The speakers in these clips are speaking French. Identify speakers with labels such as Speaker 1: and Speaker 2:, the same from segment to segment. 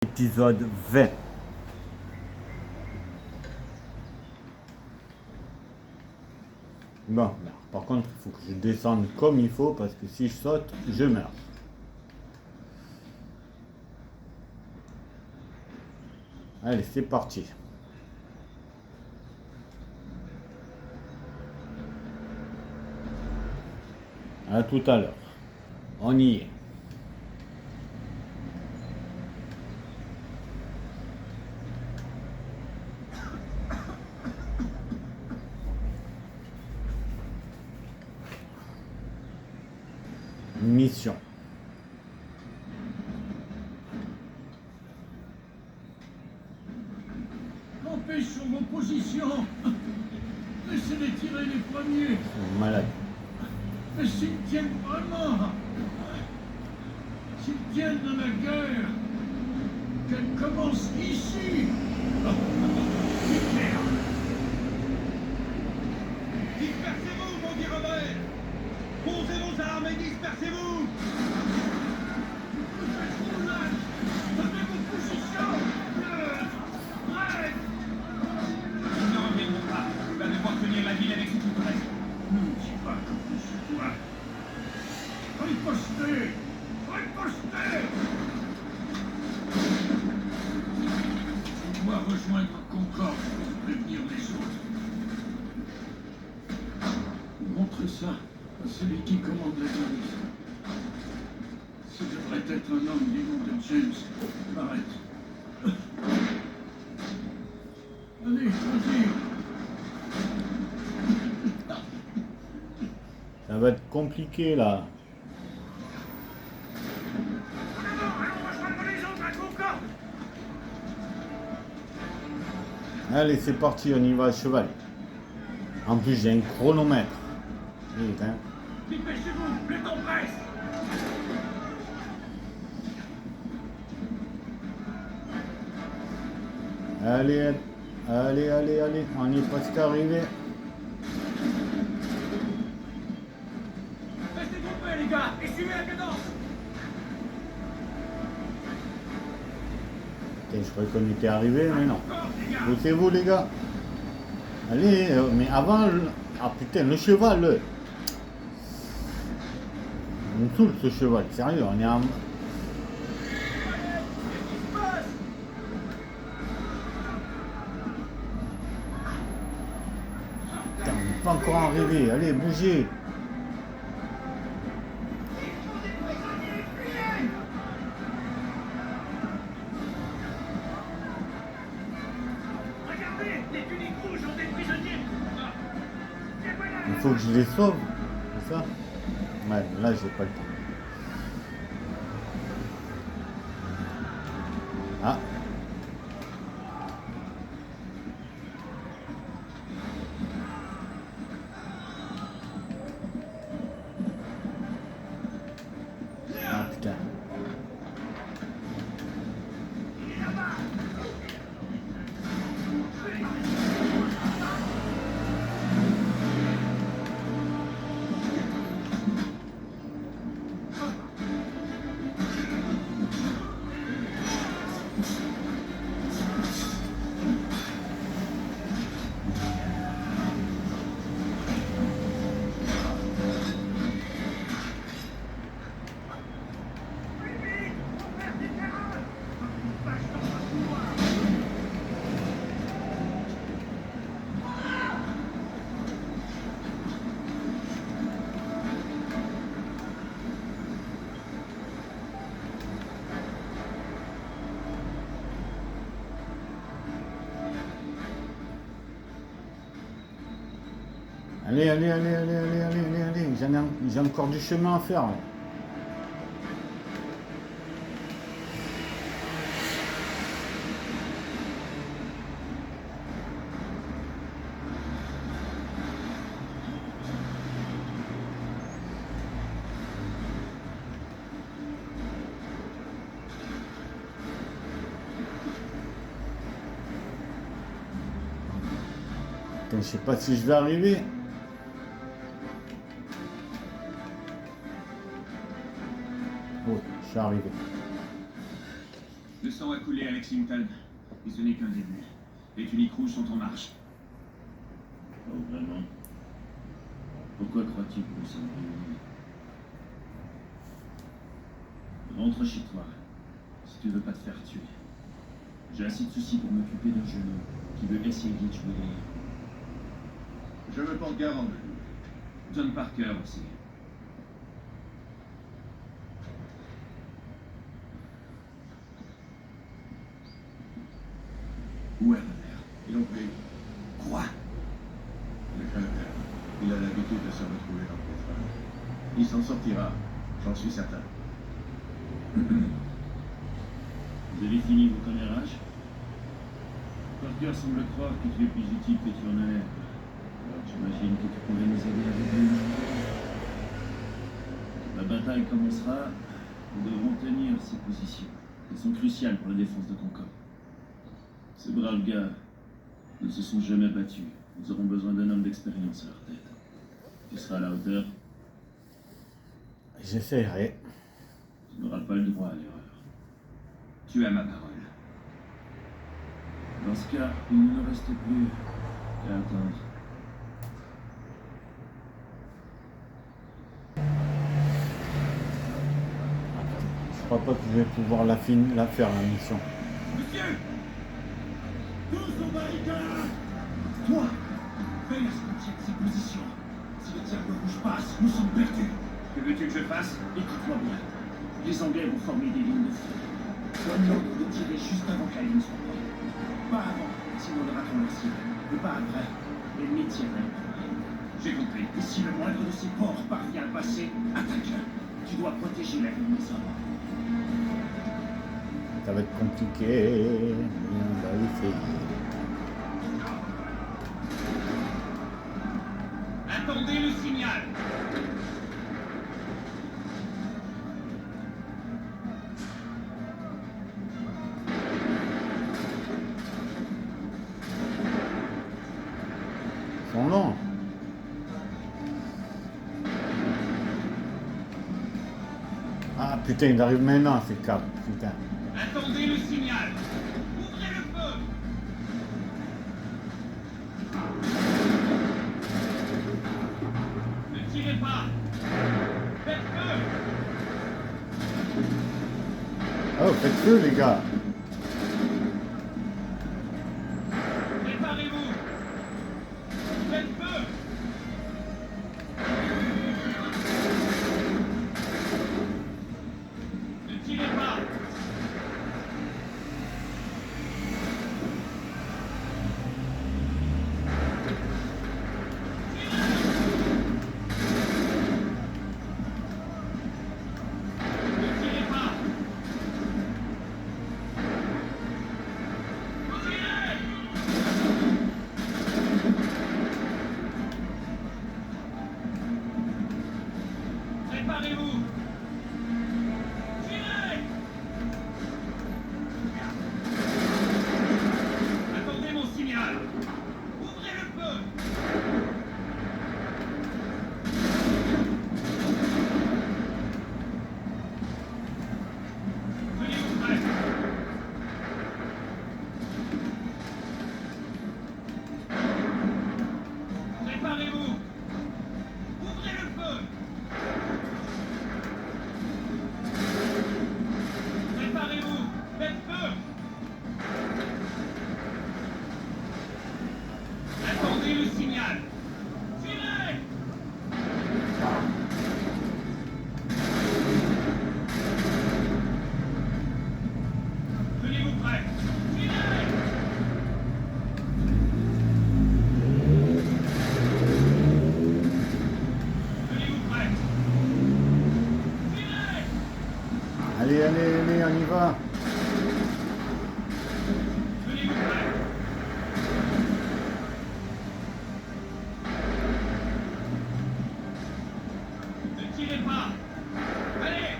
Speaker 1: Épisode 20. Bon, par contre, il faut que je descende comme il faut parce que si je saute, je meurs. Allez, c'est parti. À tout à l'heure. On y est. Mission.
Speaker 2: Campez sur vos positions. Laissez-les tirer les premiers.
Speaker 1: Malade.
Speaker 2: Mais s'ils tiennent vraiment, s'ils tiennent dans la guerre, qu'elle commence ici. Hitler.
Speaker 3: Dispersez-vous, mon dit Robert. Posez vos armes et dispersez-vous.
Speaker 2: Prenez vos positions. Prêts.
Speaker 3: Ils ne reviendront pas. Il va devoir tenir la ville avec ses troupes restes.
Speaker 2: Ne me dis pas que vous doit. Ripostez. Ripostez. Je dois rejoindre Concorde pour prévenir les autres. Montrez ça à celui qui commande la garnison. Ce devrait être un homme du nom de James Barrett. Allez, vas-y.
Speaker 1: Ça va être compliqué là.
Speaker 3: Allons rejoindre les autres à Concorde.
Speaker 1: Allez, c'est parti, on y va à cheval. En plus, j'ai un chronomètre. Putain.
Speaker 3: Dépêchez-vous, le temps presse.
Speaker 1: Allez, allez, on est presque arrivé.
Speaker 3: Restez groupés, les gars, et suivez la cadence.
Speaker 1: Putain, je croyais qu'on était arrivé, mais non.
Speaker 3: Concorde, les gars.
Speaker 1: Poussez-vous, les gars. Allez, mais avant... Ah putain, le cheval, le... On me saoule ce cheval, sérieux, on est en... Putain, on n'est pas encore arrivé, allez, bougez.
Speaker 3: Regardez, les tuniques rouges ont des prisonniers. Et voilà.
Speaker 1: Il faut que je les sauve, c'est ça? Ouais, là, j'ai pas le temps. Ah. Ah, putain. Allez, j'ai encore du chemin à faire. Là. Putain, je sais pas si je vais arriver. Oui, je suis arrivé.
Speaker 2: Laissez
Speaker 3: sang a coulé à Lexington. Et ce n'est qu'un début. Les tuniques rouges sont en marche.
Speaker 2: Oh, vraiment? Pourquoi crois-tu que nous sommes réunis? Rentre chez toi, si tu veux pas te faire tuer. J'ai assez de soucis pour m'occuper d'un genou qui veut essayer de tuer les héros.
Speaker 3: Je me porte garant de lui.
Speaker 2: John Parker aussi.
Speaker 3: Où est Robert?
Speaker 2: Ils l'ont pris.
Speaker 3: Quoi?
Speaker 2: Le colonel. Il a l'habitude de se retrouver dans les trains. Il s'en sortira, j'en suis certain. Vous avez fini vos commérages? Parker semble croire que tu es plus utile que tu en as l'air. Alors j'imagine que tu pourrais nous aider avec lui. La bataille commencera. Nous devrons tenir ces positions. Elles sont cruciales pour la défense de Concorde. Ces braves gars ne se sont jamais battus. Nous aurons besoin d'un homme d'expérience à leur tête. Tu seras à la hauteur.
Speaker 1: J'essaierai.
Speaker 2: Tu n'auras pas le droit à l'erreur.
Speaker 3: Tu as ma parole.
Speaker 2: Dans ce cas, il ne nous reste plus qu'à attendre.
Speaker 1: Je crois pas que je vais pouvoir la faire la mission.
Speaker 3: Monsieur! Tous aux barricades! Toi! Veille à ce qu'on tienne ses positions. Si le diable rouge passe, nous sommes perdus. Que veux-tu que je fasse?
Speaker 2: Écoute-moi bien. Les Anglais vont former des lignes de feu. Donne l'ordre de tirer juste avant que la ligne soit prête. Pas avant, sinon on ratons leur cible. Mais pas après. L'ennemi tire même.
Speaker 3: J'ai compris.
Speaker 2: Et si le moindre de ces ports parvient à passer, attaque-le. Tu dois protéger la ligne des hommes.
Speaker 1: Ça va être compliqué. On va essayer.
Speaker 3: Attendez le signal.
Speaker 1: Ils sont longs. Ah putain, il arrive maintenant, ces câbles. Putain.
Speaker 3: Attendez le signal. Ouvrez le feu. Ne tirez pas. Faites feu.
Speaker 1: Oh, faites feu, les gars.
Speaker 3: Préparez-vous. Faites feu. Ne tirez pas. Ne tirez pas. Tirez. Préparez-vous. Tirez. Attendez mon signal. Ouvrez le feu. Tenez-vous prêts. Préparez-vous. Ouvrez le feu. Préparez-vous. Faites feu. Attendez le signal. Tirez. Tenez-vous prêts. Tirez. Tenez-vous prêts. Tirez.
Speaker 1: Allez, allez, allez, on y va.
Speaker 3: Tenez-vous prêts. Ne tirez pas. Allez.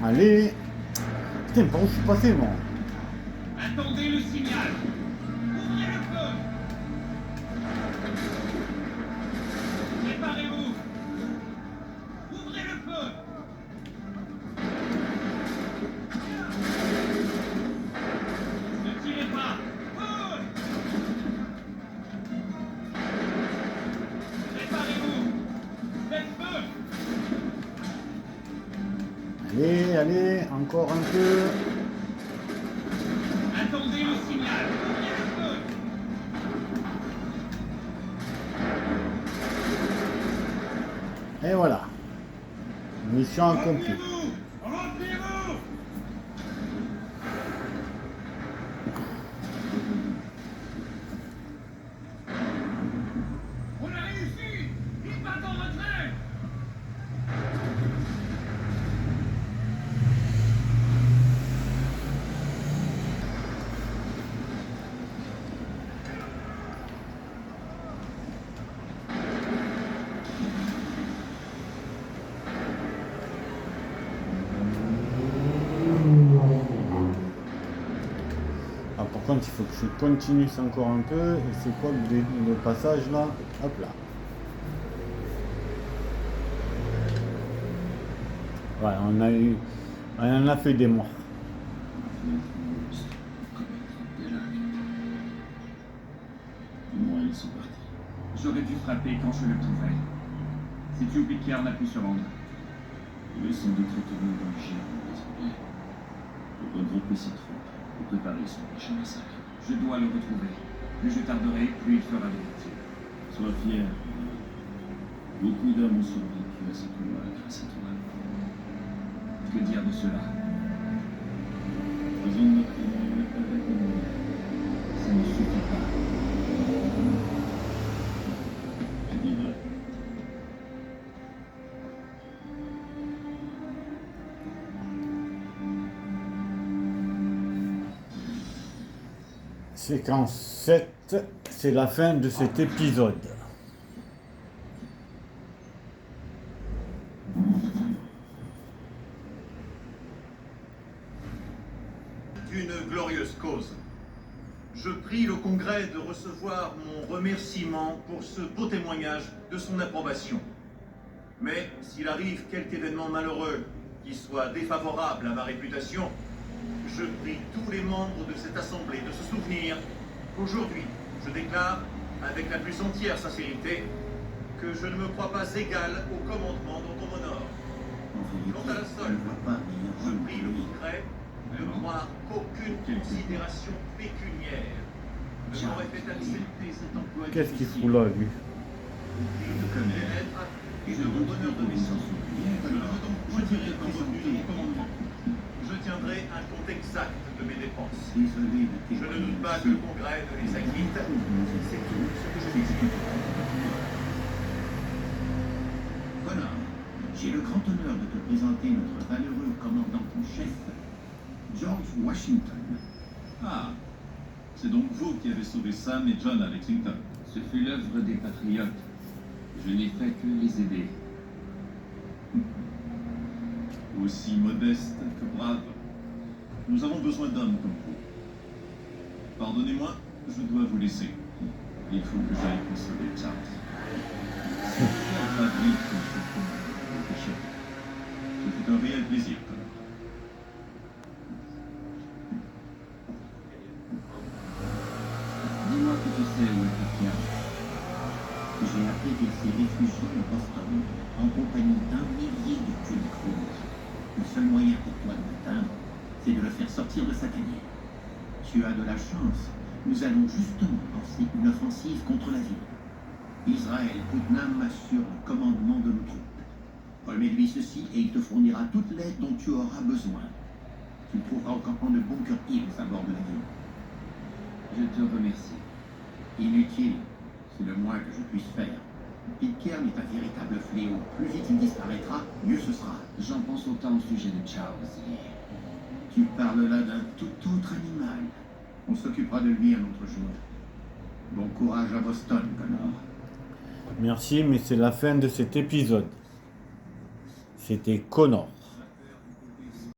Speaker 1: Allez. Putain, par où je suis passé, moi?
Speaker 3: Attendez le signal. Ouvrez le feu. Préparez-vous.
Speaker 1: Allez, allez, encore un peu.
Speaker 3: Attendez le signal.
Speaker 1: Et voilà. Mission accomplie.
Speaker 3: Repliez-vous. Repliez-vous. On a réussi. Ils battent en retrait.
Speaker 1: Ah, par contre, il faut que je continue ça encore un peu. Et c'est quoi le passage là? Hop là. Ouais, on en a fait des morts.
Speaker 2: Au moins, ils sont partis.
Speaker 4: J'aurais dû frapper quand je le pouvais. Sais-tu où Pitcairn n'a pu se rendre?
Speaker 2: Il est sans doute retourné dans le giron, désormais. Pour regrouper ses troupes et préparer son prochain massacre.
Speaker 4: Je dois le retrouver. Plus je tarderai, plus il fera de victimes.
Speaker 2: Sois fier. Beaucoup d'hommes ont survécu à ce combat grâce à toi.
Speaker 4: Que dire de cela?
Speaker 2: Faisons de notre mieux avec nos moyens.
Speaker 4: Ça ne suffit pas.
Speaker 2: Je dis vrai.
Speaker 1: Séquence 7, c'est la fin de cet épisode.
Speaker 5: Une glorieuse cause. Je prie le Congrès de recevoir mon remerciement pour ce beau témoignage de son approbation. Mais s'il arrive quelque événement malheureux qui soit défavorable à ma réputation, je prie tous les membres de cette assemblée de se souvenir qu'aujourd'hui, je déclare avec la plus entière sincérité que je ne me crois pas égal au commandement dont on m'honore. Quant à la seule, je prie le Congrès de croire qu'aucune considération pécuniaire ne m'aurait fait accepter cet emploi
Speaker 1: Qu'est-ce qu'il
Speaker 5: difficile.
Speaker 1: fout là, lui?
Speaker 5: Et de mon bonheur de naissance. Je ne veux donc point tirer de revenu de mon commandement. Je tiendrai un compte exact de mes dépenses. Je ne doute pas que le Congrès ne les acquitte. C'est tout ce que je désire.
Speaker 6: Connor, j'ai le grand honneur de te présenter notre valeureux commandant en chef, George Washington.
Speaker 2: Ah, c'est donc vous qui avez sauvé Sam et John à Lexington.
Speaker 4: Ce fut l'œuvre des patriotes. Je n'ai fait que les aider.
Speaker 2: Aussi modeste que brave. Nous avons besoin d'hommes comme vous. Pardonnez-moi, je dois vous laisser. Il faut que j'aille consoler Charles. Quelle fabrique que je commande au péché. Ce fut un réel plaisir, Connor.
Speaker 4: Dis-moi que tu sais où est Pitcairn.
Speaker 6: J'ai appris qu'il s'est réfugié à Boston en compagnie d'1 millier de Kulik rouges. Le seul moyen pour toi de l'atteindre, c'est de le faire sortir de sa tanière. Tu as de la chance. Nous allons justement lancer une offensive contre la ville. Israël Putnam assure le commandement de nos troupes. Remets-lui ceci et il te fournira toute l'aide dont tu auras besoin. Tu le trouveras au campement de Bunker Hill à bord de l'avion.
Speaker 4: Je te remercie.
Speaker 6: Inutile, c'est le moins que je puisse faire. Pitcairn est un véritable fléau. Plus vite il disparaîtra, mieux ce sera.
Speaker 4: J'en pense autant au sujet de Charles.
Speaker 6: Tu parles là d'un tout autre animal. On s'occupera de lui un autre jour. Bon courage à Boston, Connor.
Speaker 1: Merci, mais c'est la fin de cet épisode. C'était Connor.